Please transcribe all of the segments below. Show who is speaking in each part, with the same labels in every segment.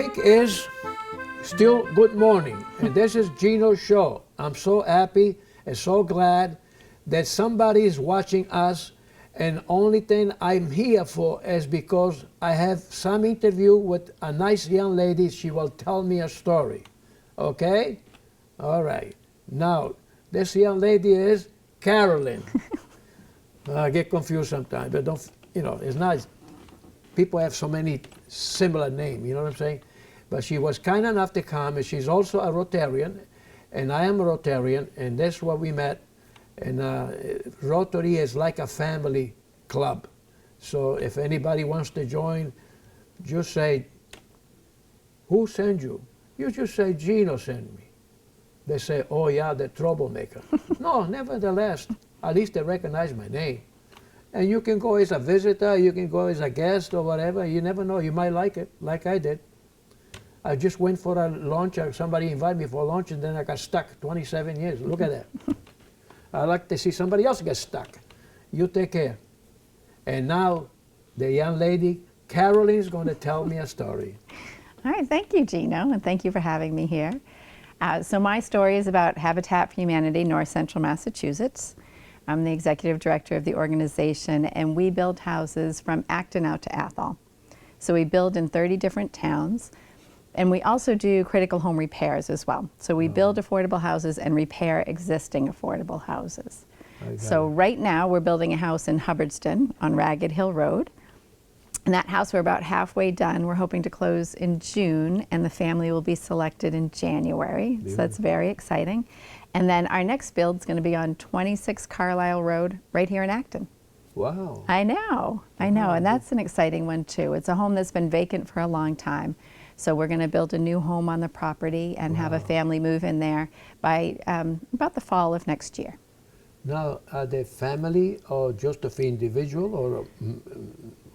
Speaker 1: think is still good morning, and this is Gino's show. I'm so happy and so glad that somebody is watching us, and only thing I'm here for is because I have some interview with a nice young lady. She will tell me a story. Okay? All right. Now, this young lady is Carolyn. I get confused sometimes, but don't, it's nice. People have so many similar names, you know what I'm saying? But she was kind enough to come, and she's also a Rotarian, and I am a Rotarian, and that's where we met. And Rotary is like a family club. So if anybody wants to join, just say, who sent you? You just say, Gino sent me. They say, oh yeah, the troublemaker. No, nevertheless, at least they recognize my name. And you can go as a visitor, you can go as a guest or whatever. You never know, you might like it, like I did. I just went for a lunch, somebody invited me for lunch, and then I got stuck 27 years. Look at that. I like to see somebody else get stuck. You take care. And now the young lady, Carolyn, is going to tell me a story.
Speaker 2: All right, thank you, Gino, and thank you for having me here. So my story is about Habitat for Humanity, North Central Massachusetts. I'm the executive director of the organization, and we build houses from Acton out to Athol. So we build in 30 different towns, and we also do critical home repairs as well. So we build affordable houses and repair existing affordable houses. So right now we're building a house in Hubbardston on Ragged Hill Road. And that house, we're about halfway done. We're hoping to close in June, and the family will be selected in January. So that's very exciting. And then our next build is going to be on 26 Carlisle Road, right here in Acton.
Speaker 1: Wow.
Speaker 2: I know, and that's an exciting one too. It's a home that's been vacant for a long time. So we're going to build a new home on the property and have a family move in there by about the fall of next year.
Speaker 1: Now, are they family or just of individual, or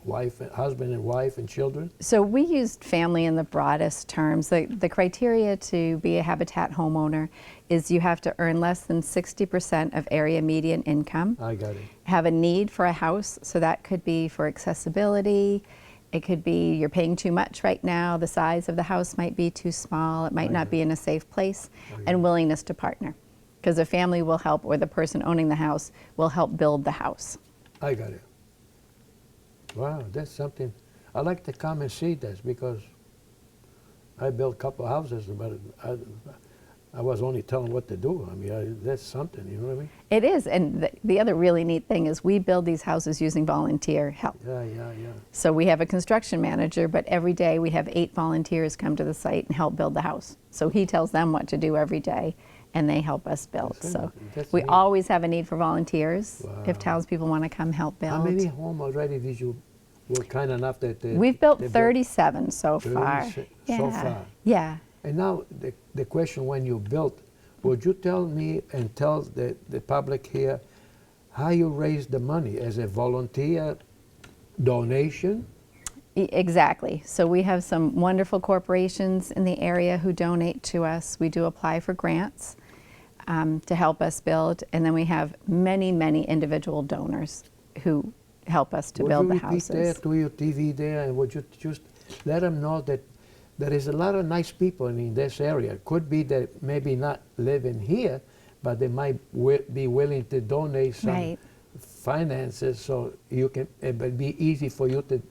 Speaker 1: wife, husband and wife and children?
Speaker 2: So we used family in the broadest terms. The criteria to be a Habitat homeowner is you have to earn less than 60% of area median income.
Speaker 1: I got it.
Speaker 2: Have a need for a house, so that could be for accessibility. It could be you're paying too much right now, the size of the house might be too small, it might not be in a safe place, and willingness to partner. Because the family will help, or the person owning the house will help build the house.
Speaker 1: I got it. Wow, that's something. I like to come and see this because I built a couple of houses, but I was only telling what to do. I mean, that's something, you know what I mean?
Speaker 2: It is, and the other really neat thing is we build these houses using volunteer help.
Speaker 1: Yeah.
Speaker 2: So we have a construction manager, but every day we have 8 volunteers come to the site and help build the house. So he tells them what to do every day, and they help us build. So we always have a need for volunteers if townspeople want to come help build.
Speaker 1: How many homes already did you were kind enough that
Speaker 2: we've built 37 so far.
Speaker 1: So far.
Speaker 2: Yeah.
Speaker 1: And now the question, when you built, would you tell me and tell the public here how you raised the money? As a volunteer donation?
Speaker 2: Exactly. So we have some wonderful corporations in the area who donate to us. We do apply for grants to help us build, and then we have many, many individual donors who help us to build the houses.
Speaker 1: Would you repeat there to your TV there, and would you just let them know that there is a lot of nice people in this area? It could be that maybe not living here, but they might be willing to donate some finances, so you can. It would be easy for you to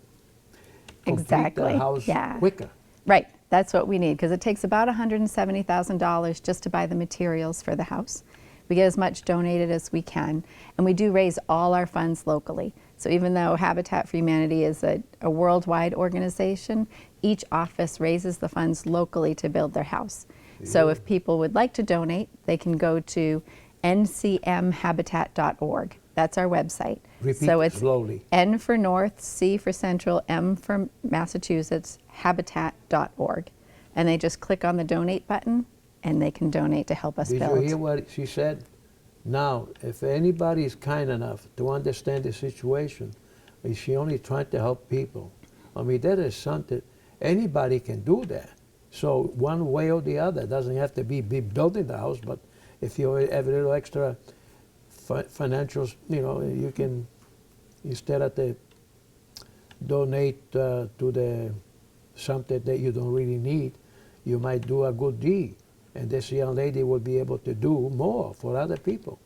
Speaker 1: complete the house quicker.
Speaker 2: Right. That's what we need, because it takes about $170,000 just to buy the materials for the house. We get as much donated as we can, and we do raise all our funds locally. So even though Habitat for Humanity is a worldwide organization, each office raises the funds locally to build their house. So if people would like to donate, they can go to ncmhabitat.org. That's our website.
Speaker 1: Repeat
Speaker 2: so it's
Speaker 1: slowly.
Speaker 2: N for North, C for Central, M for Massachusetts, habitat.org. And they just click on the donate button, and they can donate to help us build.
Speaker 1: Did you hear what she said? Now, if anybody is kind enough to understand the situation, is she only trying to help people? I mean, that is something, anybody can do that. So one way or the other, it doesn't have to be building the house, but if you have a little extra financials, you can, instead of the donate to the something that you don't really need, you might do a good deed. And this young lady will be able to do more for other people.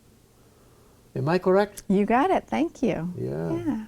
Speaker 1: Am I correct?
Speaker 2: You got it. Thank you.
Speaker 1: Yeah.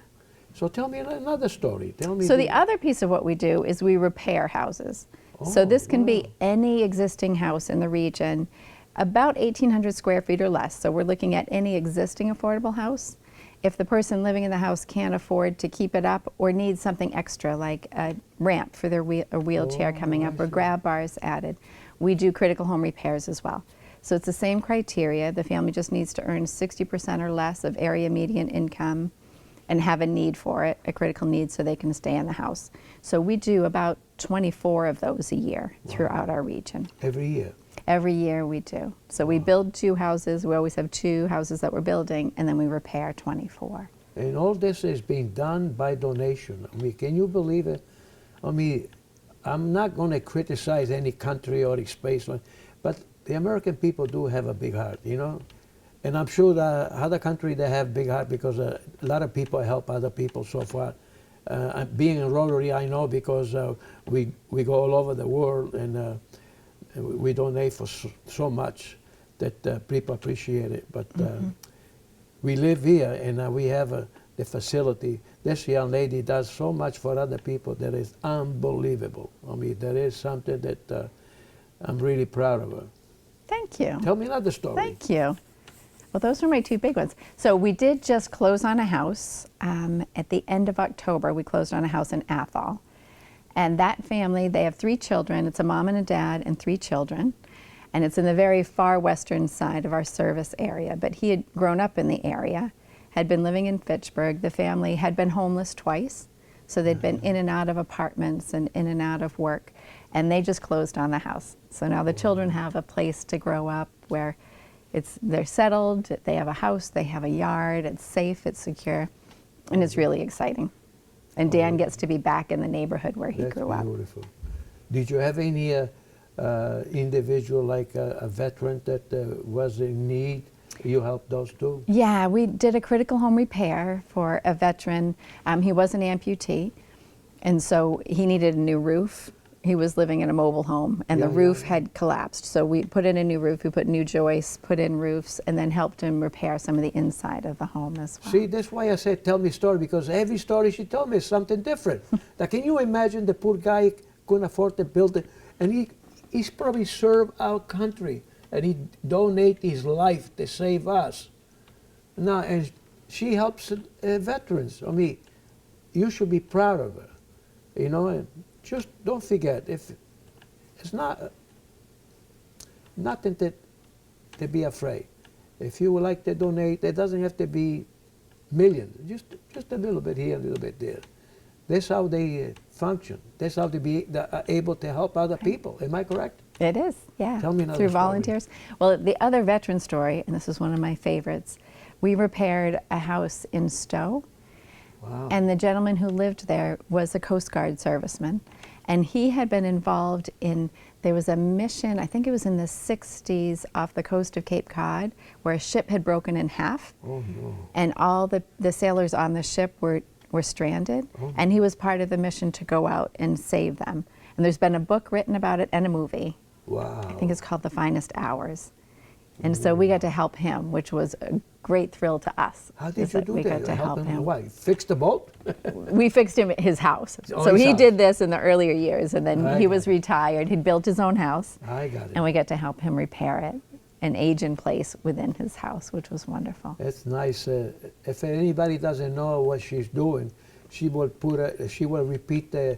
Speaker 1: So tell me another story. Tell me.
Speaker 2: So the other piece of what we do is we repair houses. So this can be any existing house in the region, about 1,800 square feet or less. So we're looking at any existing affordable house. If the person living in the house can't afford to keep it up or needs something extra, like a ramp for their wheelchair coming up or grab bars added, we do critical home repairs as well. So it's the same criteria. The family just needs to earn 60% or less of area median income and have a need for it, a critical need, so they can stay in the house. So we do about 24 of those a year throughout our region.
Speaker 1: Every year?
Speaker 2: Every year we do. So we build 2 houses. We always have 2 houses that we're building, and then we repair 24.
Speaker 1: And all this is being done by donation. I mean, can you believe it? I mean, I'm not going to criticize any country or space, but the American people do have a big heart, you know? And I'm sure that other countries, they have big heart because a lot of people help other people so far. Being in Rotary, I know because we go all over the world and we donate for so much that people appreciate it. But we live here and we have the facility. This young lady does so much for other people that is unbelievable. I mean, that is something that I'm really proud of her.
Speaker 2: Thank you.
Speaker 1: Tell me another story.
Speaker 2: Thank you. Well, those are my 2 big ones. So we did just close on a house at the end of October. We closed on a house in Athol. And that family, they have 3 children. It's a mom and a dad and 3 children. And it's in the very far western side of our service area. But he had grown up in the area, had been living in Fitchburg. The family had been homeless twice. So they'd been in and out of apartments and in and out of work. And they just closed on the house. So now the children have a place to grow up where they're settled, they have a house, they have a yard, it's safe, it's secure, and it's really exciting. And Dan gets to be back in the neighborhood where he grew up.
Speaker 1: That's beautiful. Did you have any individual, like a veteran that was in need? You helped those too?
Speaker 2: Yeah, we did a critical home repair for a veteran. He was an amputee, and so he needed a new roof. He was living in a mobile home, and the roof had collapsed. So we put in a new roof, we put new joists, put in roofs, and then helped him repair some of the inside of the home as well.
Speaker 1: See, that's why I said tell me story, because every story she told me is something different. Now, can you imagine the poor guy couldn't afford to build it, and he's probably served our country, and he donate his life to save us. Now, and she helps veterans. I mean, you should be proud of her, you know. And just don't forget, if it's nothing to be afraid. If you would like to donate, it doesn't have to be millions, just a little bit here, a little bit there. That's how they function. That's how they are able to help other people. Am I correct?
Speaker 2: It is, yeah.
Speaker 1: Tell me another
Speaker 2: Through
Speaker 1: story.
Speaker 2: volunteers. Well, the other veteran story, and this is one of my favorites, we repaired a house in Stowe.
Speaker 1: Wow.
Speaker 2: And the gentleman who lived there was a Coast Guard serviceman. And he had been involved in, there was a mission, I think it was in the 60s off the coast of Cape Cod, where a ship had broken in half.
Speaker 1: Oh, no.
Speaker 2: And all the sailors on the ship were stranded.
Speaker 1: Oh.
Speaker 2: And he was part of the mission to go out and save them. And there's been a book written about it and a movie.
Speaker 1: Wow.
Speaker 2: I think it's called The Finest Hours. And so we got to help him, which was a great thrill to us.
Speaker 1: How did you do
Speaker 2: we
Speaker 1: that?
Speaker 2: got to help him.
Speaker 1: What, fix the boat?
Speaker 2: We fixed him at his house.
Speaker 1: Oh,
Speaker 2: So
Speaker 1: his
Speaker 2: he
Speaker 1: house.
Speaker 2: did this in the earlier years, and then
Speaker 1: I
Speaker 2: he
Speaker 1: got
Speaker 2: was
Speaker 1: it.
Speaker 2: retired. He'd built his own house,
Speaker 1: I got it.
Speaker 2: and we got to help him repair it and age in place within his house, which was wonderful.
Speaker 1: That's nice. If anybody doesn't know what she's doing, she will repeat the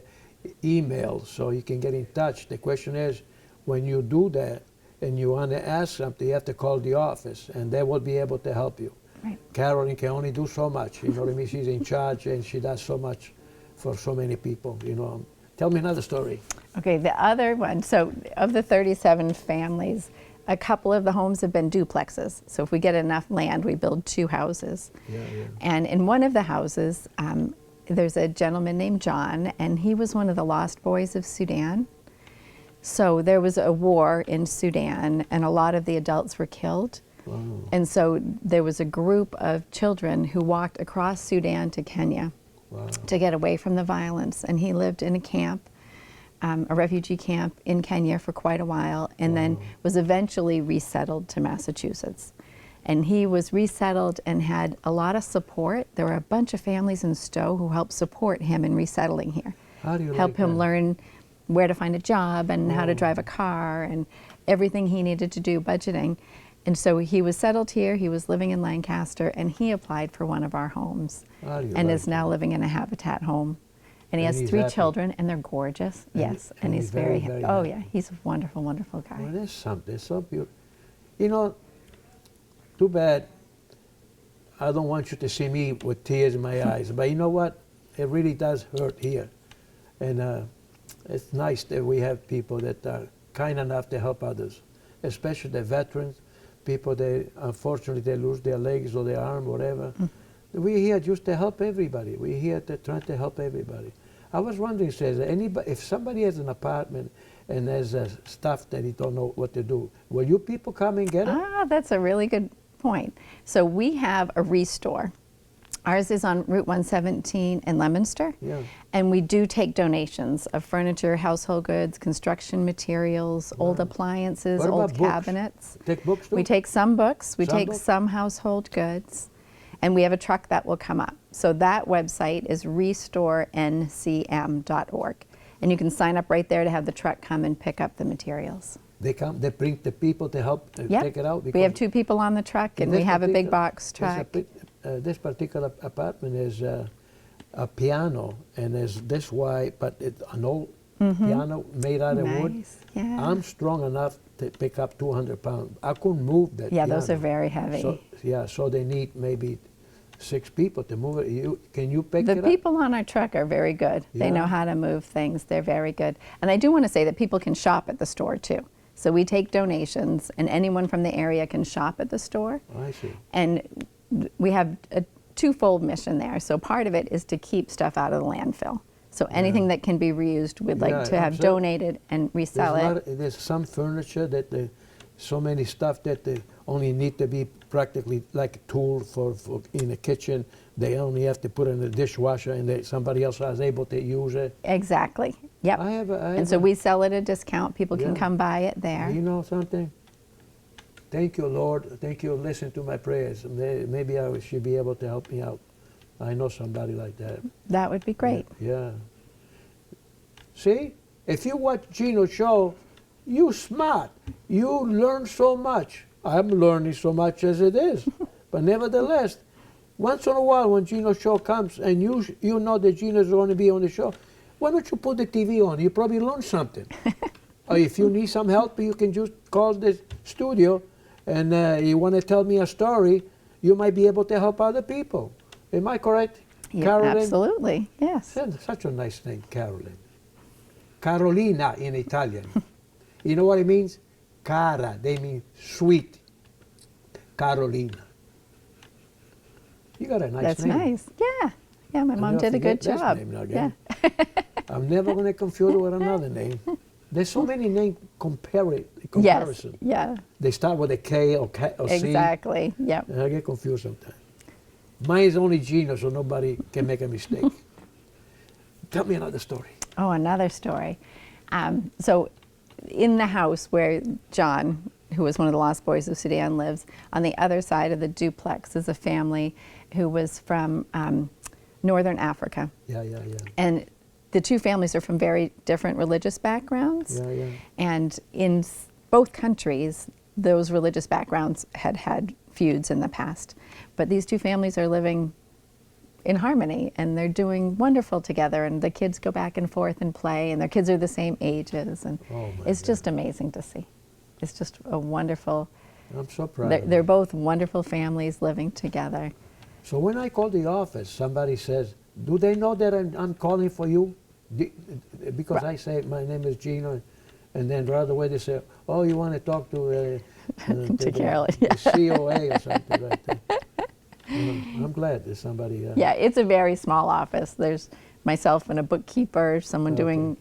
Speaker 1: email so you can get in touch. The question is, when you do that and you want to ask something, you have to call the office, and they will be able to help you.
Speaker 2: Right.
Speaker 1: Carolyn can only do so much. You know what I mean? She's in charge, and she does so much for so many people. You know. Tell me another story.
Speaker 2: Okay, the other one, so of the 37 families, a couple of the homes have been duplexes. So if we get enough land, we build 2 houses.
Speaker 1: Yeah.
Speaker 2: And in one of the houses, there's a gentleman named John, and he was one of the lost boys of Sudan. So there was a war in Sudan, and a lot of the adults were killed.
Speaker 1: Wow.
Speaker 2: And so there was a group of children who walked across Sudan to Kenya
Speaker 1: Wow.
Speaker 2: to get away from the violence. And he lived in a camp a refugee camp in Kenya for quite a while, and then was eventually resettled to Massachusetts. And he was resettled and had a lot of support. There were a bunch of families in Stowe who helped support him in resettling here.
Speaker 1: How do you
Speaker 2: Help
Speaker 1: like
Speaker 2: him
Speaker 1: that?
Speaker 2: learn where to find a job and how to drive a car and everything he needed to do, budgeting. And so he was settled here, he was living in Lancaster, and he applied for one of our homes
Speaker 1: How do you
Speaker 2: and
Speaker 1: like
Speaker 2: is now living in a Habitat home. And he
Speaker 1: And
Speaker 2: has
Speaker 1: he's
Speaker 2: 3
Speaker 1: happy.
Speaker 2: children, and they're gorgeous. Yes, and he's very,
Speaker 1: very
Speaker 2: oh
Speaker 1: happy.
Speaker 2: yeah, he's a wonderful, wonderful guy.
Speaker 1: Well, that's something. It's so beautiful. You know, too bad. I don't want you to see me with tears in my eyes, but you know what? It really does hurt here. And it's nice that we have people that are kind enough to help others, especially the veterans, people that unfortunately they lose their legs or their arm, whatever. We're here just to help everybody. We're here to try to help everybody. I was wondering, says anybody, if somebody has an apartment and there's stuff that he don't know what to do, will you people come and get it?
Speaker 2: Ah, that's a really good point. So we have a restore. Ours is on Route 117 in Leominster.
Speaker 1: Yeah.
Speaker 2: And we do take donations of furniture, household goods, construction materials, old appliances,
Speaker 1: What about
Speaker 2: old
Speaker 1: books?
Speaker 2: cabinets.
Speaker 1: Take books too?
Speaker 2: We take some books, we
Speaker 1: Some
Speaker 2: take
Speaker 1: books?
Speaker 2: some household goods, and we have a truck that will come up. So that website is restorencm.org. And you can sign up right there to have the truck come and pick up the materials.
Speaker 1: They come, they bring the people to help
Speaker 2: Yep.
Speaker 1: take it out?
Speaker 2: We have
Speaker 1: because
Speaker 2: 2 people on the truck,
Speaker 1: in
Speaker 2: and we
Speaker 1: this
Speaker 2: have a big
Speaker 1: particular-
Speaker 2: box truck.
Speaker 1: This particular apartment is a piano, and is this wide, but it's an old piano made out of wood.
Speaker 2: Nice, yeah.
Speaker 1: I'm strong enough to pick up 200 pounds. I couldn't move that
Speaker 2: Yeah,
Speaker 1: piano.
Speaker 2: those are very heavy.
Speaker 1: So, yeah, so they need maybe 6 people to move it. Can you pick
Speaker 2: The
Speaker 1: it up?
Speaker 2: people on our truck are very good. They
Speaker 1: Yeah.
Speaker 2: know how to move things. They're very good. And I do want to say that people can shop at the store too. So we take donations, and anyone from the area can shop at the store.
Speaker 1: I see.
Speaker 2: And we have a twofold mission there. So part of it is to keep stuff out of the landfill. So anything that can be reused, we'd like
Speaker 1: Yeah,
Speaker 2: to have
Speaker 1: absolutely.
Speaker 2: donated and resell it.
Speaker 1: There's some furniture that so many stuff that they only need to be practically like a tool for in the kitchen. They only have to put it in the dishwasher, and somebody else is able to use it.
Speaker 2: Exactly. Yep. And so we sell it at a discount. People can
Speaker 1: Yeah.
Speaker 2: come buy it there.
Speaker 1: You know something? Thank you, Lord. Thank you. Listen to my prayers. Maybe I should be able to help me out. I know somebody like that.
Speaker 2: That would be great.
Speaker 1: Yeah. See, if you watch Gino's show, you smart. You learn so much. I'm learning so much as it is. But nevertheless, once in a while when Gino's show comes and you know that Gino's going to be on the show, why don't you put the TV on? You probably learn something. Or if you need some help, you can just call the studio and you want to tell me a story, you might be able to help other people. Am I correct?
Speaker 2: Yeah,
Speaker 1: Carolyn?
Speaker 2: absolutely. Yes.
Speaker 1: Such a nice name, Carolyn. Carolina in Italian. You know what it means? Cara, they mean sweet. Carolina. You got a nice
Speaker 2: That's
Speaker 1: name.
Speaker 2: nice. Yeah. Yeah, my mom
Speaker 1: never
Speaker 2: did a good
Speaker 1: forget this
Speaker 2: job.
Speaker 1: name now
Speaker 2: Yeah.
Speaker 1: again. I'm never going to confuse it with another name. There's so many names
Speaker 2: Yes.
Speaker 1: comparison.
Speaker 2: Yeah.
Speaker 1: They start with a K or C.
Speaker 2: Exactly. Yep.
Speaker 1: And I get confused sometimes. Mine is only Gino, so nobody can make a mistake. Tell me another story.
Speaker 2: Oh, another story. So, in the house where John, who was one of the lost boys of Sudan, lives, on the other side of the duplex is a family who was from northern Africa.
Speaker 1: Yeah.
Speaker 2: And the 2 families are from very different religious backgrounds.
Speaker 1: Yeah.
Speaker 2: And in both countries, those religious backgrounds had feuds in the past. But these 2 families are living in harmony, and they're doing wonderful together, and the kids go back and forth and play, and their kids are the same ages, and
Speaker 1: Oh, my
Speaker 2: it's just amazing to see. It's just a wonderful,
Speaker 1: I'm so proud.
Speaker 2: they're both wonderful families living together.
Speaker 1: So when I call the office, somebody says, do they know that I'm calling for you? Because I say, my name is Gino, and then right away they say, oh, you want to talk to
Speaker 2: To Carolyn,
Speaker 1: the COA or something like that. I'm glad there's somebody.
Speaker 2: Yeah, it's a very small office. There's myself and a bookkeeper, someone
Speaker 1: Okay.
Speaker 2: doing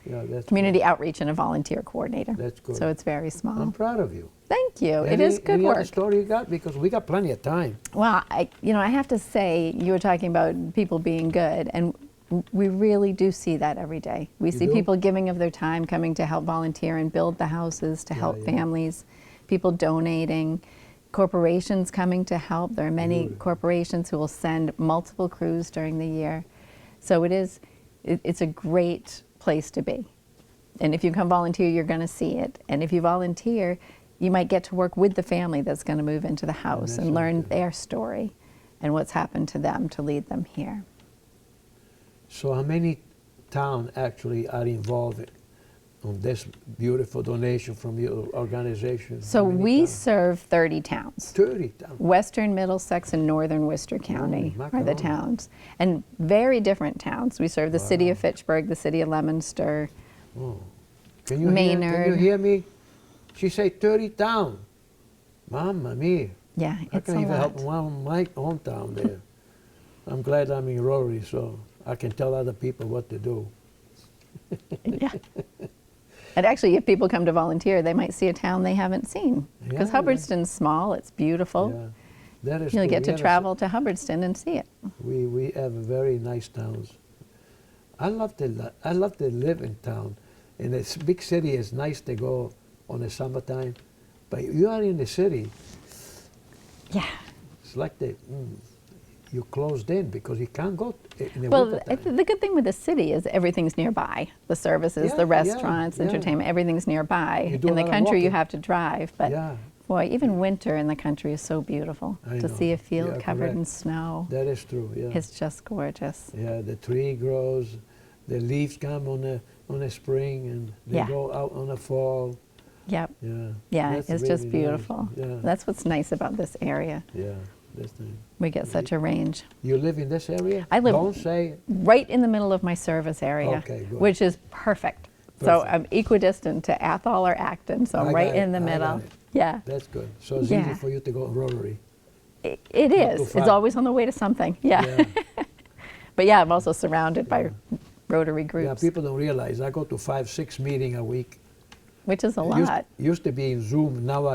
Speaker 1: Yeah, that's
Speaker 2: community outreach, and a volunteer coordinator.
Speaker 1: That's good.
Speaker 2: So it's very small.
Speaker 1: I'm proud of you.
Speaker 2: Thank you. It is good
Speaker 1: any other
Speaker 2: work.
Speaker 1: story you got? Because we got plenty of time.
Speaker 2: Well, I have to say, you were talking about people being good, and We really do see that every day. We see
Speaker 1: do?
Speaker 2: people giving of their time, coming to help volunteer and build the houses to help
Speaker 1: yeah.
Speaker 2: families, people donating, corporations coming to help. There are many
Speaker 1: Good.
Speaker 2: corporations who will send multiple crews during the year. So it's a great place to be. And if you come volunteer, you're going to see it. And if you volunteer, you might get to work with the family that's going to move into the house and learn their story and what's happened to them to lead them here.
Speaker 1: So how many towns actually are involved on this beautiful donation from your organization?
Speaker 2: So
Speaker 1: How many
Speaker 2: we
Speaker 1: towns?
Speaker 2: serve 30 towns.
Speaker 1: 30 towns.
Speaker 2: Western Middlesex and Northern Worcester County are the
Speaker 1: macaroni.
Speaker 2: towns. And very different towns. We serve the city of Fitchburg, the city of Leominster,
Speaker 1: Oh. Can you
Speaker 2: Maynard.
Speaker 1: hear me? She said 30 towns. Mamma mia.
Speaker 2: Yeah,
Speaker 1: I
Speaker 2: it's
Speaker 1: can
Speaker 2: a
Speaker 1: even help
Speaker 2: lot.
Speaker 1: one of my hometown there. I'm glad I'm in Rotary, so I can tell other people what to do.
Speaker 2: Yeah. And actually, if people come to volunteer, they might see a town they haven't seen. Because
Speaker 1: Yeah,
Speaker 2: Hubbardston's small, it's beautiful.
Speaker 1: Yeah, that is
Speaker 2: You'll
Speaker 1: true.
Speaker 2: get
Speaker 1: We
Speaker 2: to
Speaker 1: have a-
Speaker 2: travel to Hubbardston and see it.
Speaker 1: We have very nice towns. I love to live in town. In a big city, it's nice to go on the summertime, but you are in the city.
Speaker 2: Yeah.
Speaker 1: It's like you're closed in because you can't go in the
Speaker 2: Well,
Speaker 1: wintertime.
Speaker 2: the good thing with the city is everything's nearby. The services,
Speaker 1: Yeah,
Speaker 2: the
Speaker 1: yeah,
Speaker 2: restaurants,
Speaker 1: yeah.
Speaker 2: entertainment, everything's nearby.
Speaker 1: You do a
Speaker 2: In the
Speaker 1: lot of
Speaker 2: country, you
Speaker 1: walking.
Speaker 2: have to drive. But
Speaker 1: Yeah.
Speaker 2: boy, even winter in the country is so beautiful.
Speaker 1: I
Speaker 2: To
Speaker 1: know.
Speaker 2: see a field
Speaker 1: Yeah,
Speaker 2: covered
Speaker 1: correct.
Speaker 2: in snow,
Speaker 1: That is true. Yeah.
Speaker 2: it's just gorgeous.
Speaker 1: Yeah, the tree grows, the leaves come on the spring, and they
Speaker 2: Yeah.
Speaker 1: go out on the fall.
Speaker 2: Yep.
Speaker 1: Yeah.
Speaker 2: Yeah,
Speaker 1: That's
Speaker 2: it's
Speaker 1: really
Speaker 2: just
Speaker 1: nice.
Speaker 2: beautiful.
Speaker 1: Yeah.
Speaker 2: That's what's nice about this area.
Speaker 1: Yeah, that's nice.
Speaker 2: We get such a range.
Speaker 1: You live in this area?
Speaker 2: I live-
Speaker 1: Don't say.
Speaker 2: Right in the middle of my service area,
Speaker 1: Okay, good.
Speaker 2: which is perfect. So
Speaker 1: Perfect.
Speaker 2: I'm equidistant to Athol or Acton, so
Speaker 1: I
Speaker 2: I'm
Speaker 1: got
Speaker 2: right
Speaker 1: it,
Speaker 2: in the
Speaker 1: I got
Speaker 2: middle.
Speaker 1: it.
Speaker 2: Yeah,
Speaker 1: That's good. So it's
Speaker 2: Yeah.
Speaker 1: easy for you to go Rotary.
Speaker 2: it
Speaker 1: Not
Speaker 2: is.
Speaker 1: too
Speaker 2: It's
Speaker 1: far.
Speaker 2: always on the way to something. Yeah.
Speaker 1: Yeah.
Speaker 2: But yeah, I'm also surrounded by Rotary groups,
Speaker 1: Yeah, people don't realize I go to 5-6 meetings a week.
Speaker 2: which is a
Speaker 1: It
Speaker 2: lot.
Speaker 1: used to be in Zoom. Now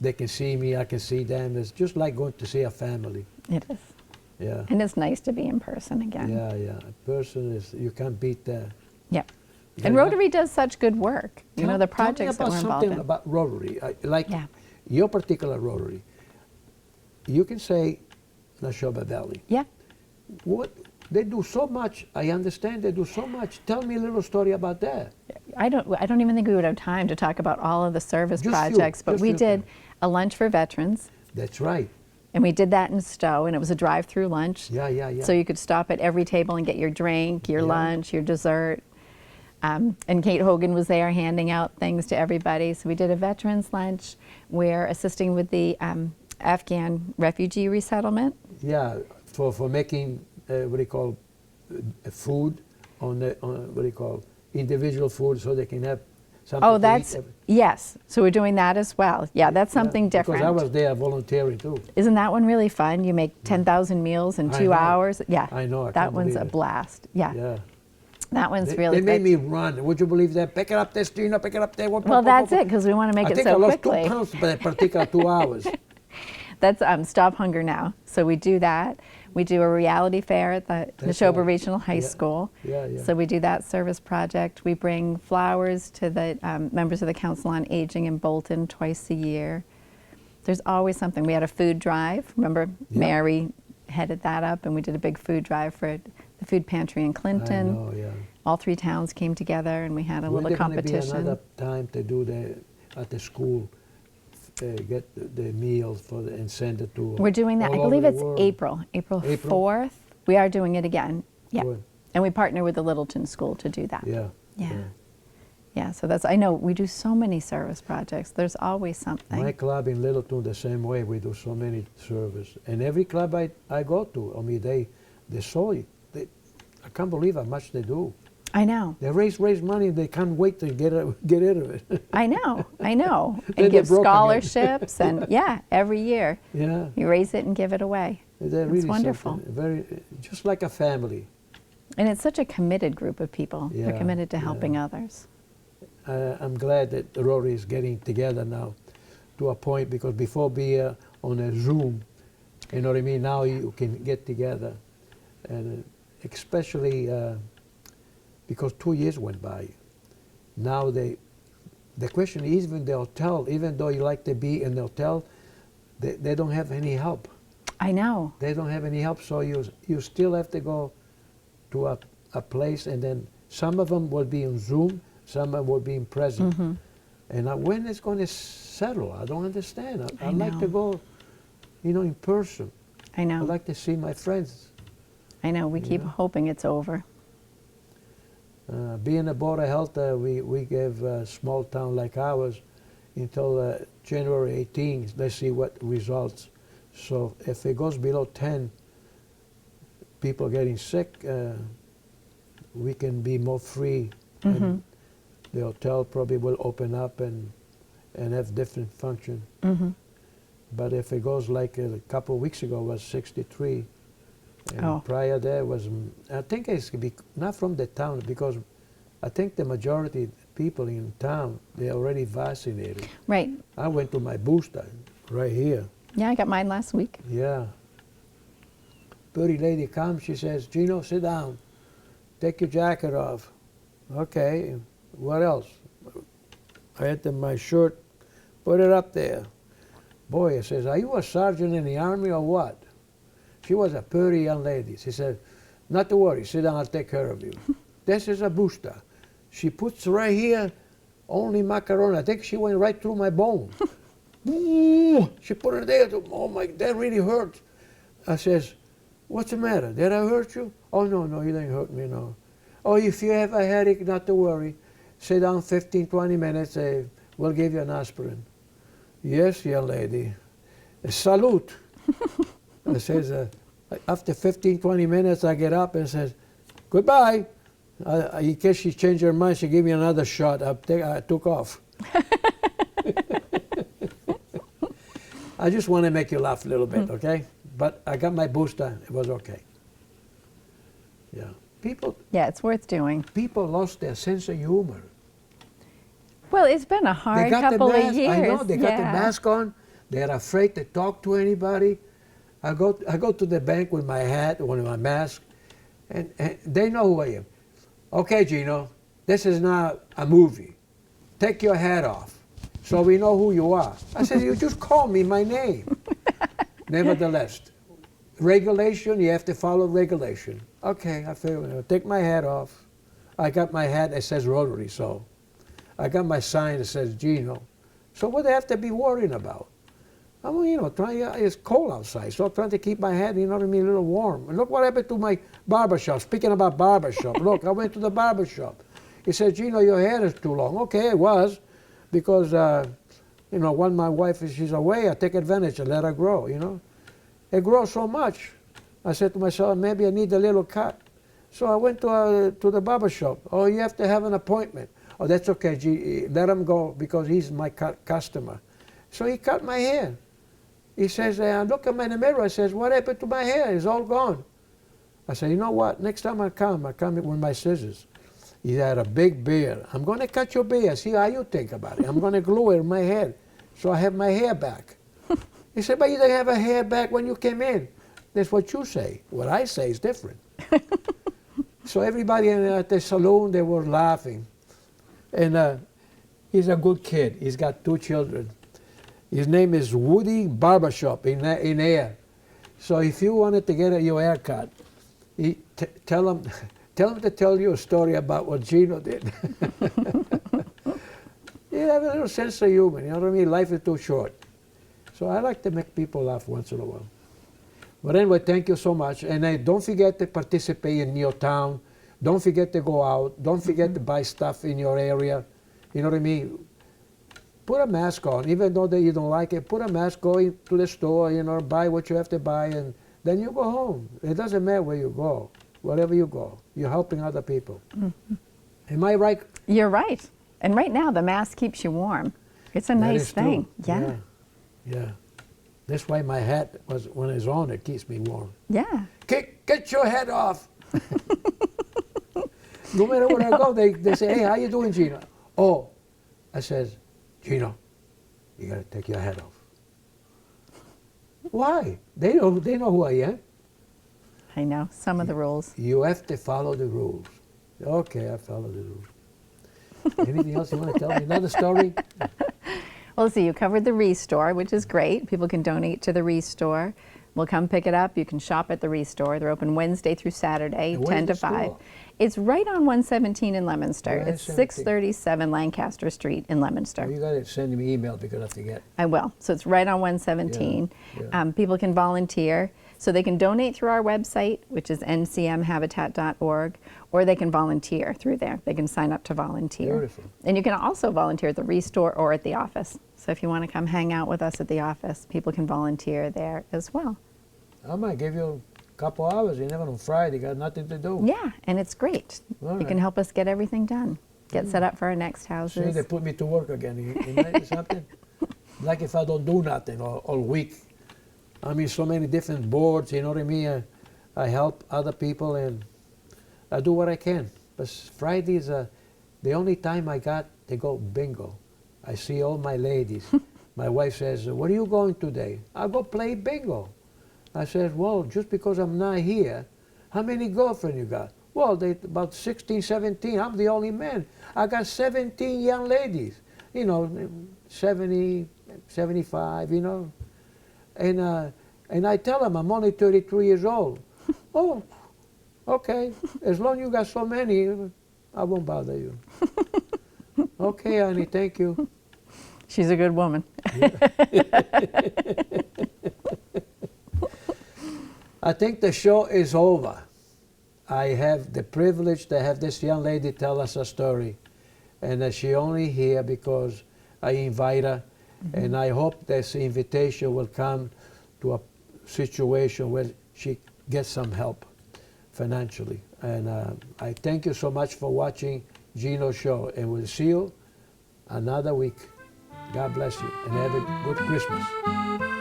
Speaker 1: they can see me. I can see them. It's just like going to see a family.
Speaker 2: It is.
Speaker 1: Yeah.
Speaker 2: And it's nice to be in person again.
Speaker 1: Yeah, yeah. A person is, you can't beat that.
Speaker 2: Yep.
Speaker 1: You
Speaker 2: And
Speaker 1: gotta-
Speaker 2: Rotary does such good work. You know, the projects that
Speaker 1: tell
Speaker 2: we're
Speaker 1: me about
Speaker 2: involved
Speaker 1: something
Speaker 2: in.
Speaker 1: about Rotary. Like
Speaker 2: Yeah.
Speaker 1: your particular Rotary. You can say Nashoba Valley.
Speaker 2: Yeah.
Speaker 1: What they do so much. I understand they do so much. Tell me a little story about that.
Speaker 2: I don't even think we would have time to talk about all of the service
Speaker 1: Just few,
Speaker 2: projects, but
Speaker 1: just
Speaker 2: we
Speaker 1: few
Speaker 2: did
Speaker 1: things.
Speaker 2: a lunch for veterans,
Speaker 1: That's right.
Speaker 2: and we did that in Stowe, and it was a drive-through lunch.
Speaker 1: Yeah, yeah, yeah.
Speaker 2: So you could stop at every table and get your drink, your
Speaker 1: Yeah.
Speaker 2: lunch, your dessert. And Kate Hogan was there handing out things to everybody. So we did a veterans lunch. We're assisting with the Afghan refugee resettlement.
Speaker 1: Yeah, for making what do you call food on what do you call individual food so they can have something
Speaker 2: Oh,
Speaker 1: to
Speaker 2: that's,
Speaker 1: eat.
Speaker 2: yes. So we're doing that as well. Yeah, that's something
Speaker 1: Yeah,
Speaker 2: different.
Speaker 1: Because I was there volunteering too.
Speaker 2: Isn't that one really fun? You make 10,000 meals in
Speaker 1: I
Speaker 2: 2
Speaker 1: know.
Speaker 2: hours. Yeah,
Speaker 1: I know, I
Speaker 2: that
Speaker 1: can't
Speaker 2: one's
Speaker 1: believe
Speaker 2: a
Speaker 1: it.
Speaker 2: blast. Yeah,
Speaker 1: Yeah.
Speaker 2: that one's
Speaker 1: They,
Speaker 2: really
Speaker 1: they made
Speaker 2: good.
Speaker 1: me run. Would you believe that? Pick it up there, Gino, pick it up there.
Speaker 2: Well, that's it, because we want to make
Speaker 1: I
Speaker 2: it
Speaker 1: think I
Speaker 2: so
Speaker 1: lost
Speaker 2: quickly.
Speaker 1: 2 pounds for that particular 2 hours.
Speaker 2: That's Stop Hunger Now. So we do that. We do a reality fair at the
Speaker 1: That's
Speaker 2: Neshoba
Speaker 1: right.
Speaker 2: Regional High
Speaker 1: Yeah.
Speaker 2: School.
Speaker 1: Yeah, yeah.
Speaker 2: So we do that service project. We bring flowers to the members of the Council on Aging in Bolton twice a year. There's always something. We had a food drive. Remember,
Speaker 1: Yeah.
Speaker 2: Mary headed that up, and we did a big food drive for the food pantry in Clinton.
Speaker 1: I know, yeah.
Speaker 2: All 3 towns came together, and we had a
Speaker 1: When
Speaker 2: little
Speaker 1: there gonna
Speaker 2: competition.
Speaker 1: be another time to do at the school, get the meals and send it to
Speaker 2: We're doing that. I
Speaker 1: all over
Speaker 2: believe
Speaker 1: the
Speaker 2: it's
Speaker 1: world.
Speaker 2: April
Speaker 1: April?
Speaker 2: 4th. We are doing it again. Yeah.
Speaker 1: Good.
Speaker 2: And we partner with the Littleton School to do that.
Speaker 1: Yeah.
Speaker 2: Yeah. Yeah, so that's, I know, we do so many service projects. There's always something.
Speaker 1: My club in Littleton the same way. We do so many service, and every club I go to, I mean, they saw it. I can't believe how much they do.
Speaker 2: I know.
Speaker 1: They raise money. They can't wait to get rid of it.
Speaker 2: I know.
Speaker 1: Then
Speaker 2: And
Speaker 1: they're
Speaker 2: give
Speaker 1: broke again.
Speaker 2: scholarships, and yeah, every year.
Speaker 1: Yeah.
Speaker 2: You raise it and give it away.
Speaker 1: They're
Speaker 2: It's
Speaker 1: really
Speaker 2: wonderful.
Speaker 1: something very, just like a family.
Speaker 2: And it's such a committed group of people. They're
Speaker 1: Yeah,
Speaker 2: committed to
Speaker 1: yeah.
Speaker 2: helping others.
Speaker 1: I'm glad that the Rotary is getting together now to a point, because before be on a Zoom, you know what I mean? Now you can get together, and especially because 2 years went by. Now the question is, even the hotel, even though you like to be in the hotel, they don't have any help.
Speaker 2: I know.
Speaker 1: They don't have any help, so you still have to go to a place, and then some of them will be on Zoom, some of them will be in person. And when it's going to settle, I don't understand. I'd like to go, in person.
Speaker 2: I know.
Speaker 1: I'd like to see my friends.
Speaker 2: I know. We keep hoping it's over.
Speaker 1: Being a Board of Health, we gave a small town like ours until January 18th. Let's see what results. So if it goes below 10 people getting sick, we can be more free. And the hotel probably will open up and have different function. But if it goes like a couple of weeks ago, it was 63. And prior there was, I think it's not from the town, because I think the majority of people in town, they're already vaccinated.
Speaker 2: Right.
Speaker 1: I went to my booster right here.
Speaker 2: Yeah, I got mine last week.
Speaker 1: Yeah. Pretty lady comes, she says, Gino, sit down. Take your jacket off. Okay, what else? I had my shirt, put it up there. Boy, it says, are you a sergeant in the army or what? She was a pretty young lady. She said, not to worry, sit down, I'll take care of you. This is a booster. She puts right here only macaroni. I think she went right through my bone. She put it there. Oh my, that really hurts. I says, what's the matter? Did I hurt you? Oh, no, you didn't hurt me, no. Oh, if you have a headache, not to worry. Sit down 15, 20 minutes, we'll give you an aspirin. Yes, young lady. Salute. I says, after 15, 20 minutes, I get up and says, goodbye. In case she changed her mind, she gave me another shot. I took off. I just want to make you laugh a little bit, okay? But I got my booster. It was okay. Yeah.
Speaker 2: Yeah, it's worth doing.
Speaker 1: People lost their sense of humor.
Speaker 2: Well, it's been a hard couple of years.
Speaker 1: I know, they got the mask on. They're afraid to talk to anybody. I go to the bank with my hat, with my mask, and they know who I am. Okay, Gino, this is not a movie. Take your hat off so we know who you are. I said, you just call me my name. Nevertheless, regulation, you have to follow regulation. Okay, I feel, take my hat off. I got my hat that says Rotary, so I got my sign that says Gino. So what do I have to be worrying about? I mean, it's cold outside, so I'm trying to keep my head, a little warm. And look what happened to my barbershop. Speaking about barbershop, look, I went to the barbershop. He said, Gino, your hair is too long. Okay, it was, because, when my wife, she's away, I take advantage and let her grow, It grows so much. I said to myself, maybe I need a little cut. So I went to the barbershop. Oh, you have to have an appointment. Oh, that's okay, let him go, because he's my customer. So he cut my hair. He says, I look at me in the mirror, I says, what happened to my hair? It's all gone. I said, you know what, next time I come with my scissors. He had a big beard. I'm going to cut your beard, see how you think about it. I'm going to glue it in my head, so I have my hair back. He said, but you didn't have a hair back when you came in. That's what you say. What I say is different. So everybody at the saloon, they were laughing. And he's a good kid. He's got 2 children. His name is Woody Barbershop in Air. So if you wanted to get your hair cut, tell him to tell you a story about what Gino did. You have a little sense of humor, you know what I mean? Life is too short. So I like to make people laugh once in a while. But anyway, thank you so much. And don't forget to participate in your town. Don't forget to go out. Don't forget to buy stuff in your area. You know what I mean? Put a mask on, even though you don't like it. Put a mask, go to the store, buy what you have to buy, and then you go home. It doesn't matter where you go, wherever you go. You're helping other people. Am I right?
Speaker 2: You're right. And right now, the mask keeps you warm. It's a nice thing.
Speaker 1: Yeah. That's why my hat, when it's on, it keeps me warm.
Speaker 2: Yeah.
Speaker 1: Get your hat off. No matter where I go, they say, hey, how you doing, Gino? Oh, I says, Gino, you got to take your hat off. Why? They know who I am.
Speaker 2: I know, some of the rules.
Speaker 1: You have to follow the rules. Okay, I follow the rules. Anything else you want to tell me? Another story?
Speaker 2: Well, let's see, you covered the Restore, which is great. People can donate to the Restore. We'll come pick it up. You can shop at the Restore. They're open Wednesday through Saturday,
Speaker 1: And
Speaker 2: 10 to
Speaker 1: where's the
Speaker 2: 5.
Speaker 1: store?
Speaker 2: It's right on 117 in Leominster. It's
Speaker 1: 117.
Speaker 2: 637 Lancaster Street in Leominster.
Speaker 1: You got to send me email because I forget.
Speaker 2: I will. So it's right on 117.
Speaker 1: Yeah, yeah.
Speaker 2: People can volunteer. So they can donate through our website, which is ncmhabitat.org, or they can volunteer through there. They can sign up to volunteer.
Speaker 1: Beautiful.
Speaker 2: And you can also volunteer at the Restore or at the office. So if you want to come hang out with us at the office, people can volunteer there as well.
Speaker 1: I might give you a couple hours. You never on Friday. Got nothing to do.
Speaker 2: Yeah, and it's great.
Speaker 1: All
Speaker 2: You can
Speaker 1: right.
Speaker 2: help us get everything done. Get set up for our next houses.
Speaker 1: See, they put me to work again. You know something? Like if I don't do nothing all week. I mean, so many different boards, you know what I mean? I help other people and I do what I can. But Friday is the only time I got to go bingo. I see all my ladies. My wife says, "What are you going today?" "I'll go play bingo." I said, "Well, just because I'm not here, how many girlfriends you got?" "Well, they about 16, 17. I'm the only man. I got 17 young ladies, you know, 70, 75, you know. And I tell them I'm only 33 years old. "Oh, okay. As long as you got so many, I won't bother you." "Okay, honey, thank you."
Speaker 2: She's a good woman.
Speaker 1: I think the show is over. I have the privilege to have this young lady tell us a story. And she only here because I invite her. And I hope this invitation will come to a situation where she gets some help financially. And I thank you so much for watching Gino's show. And we'll see you another week. God bless you and have a good Christmas.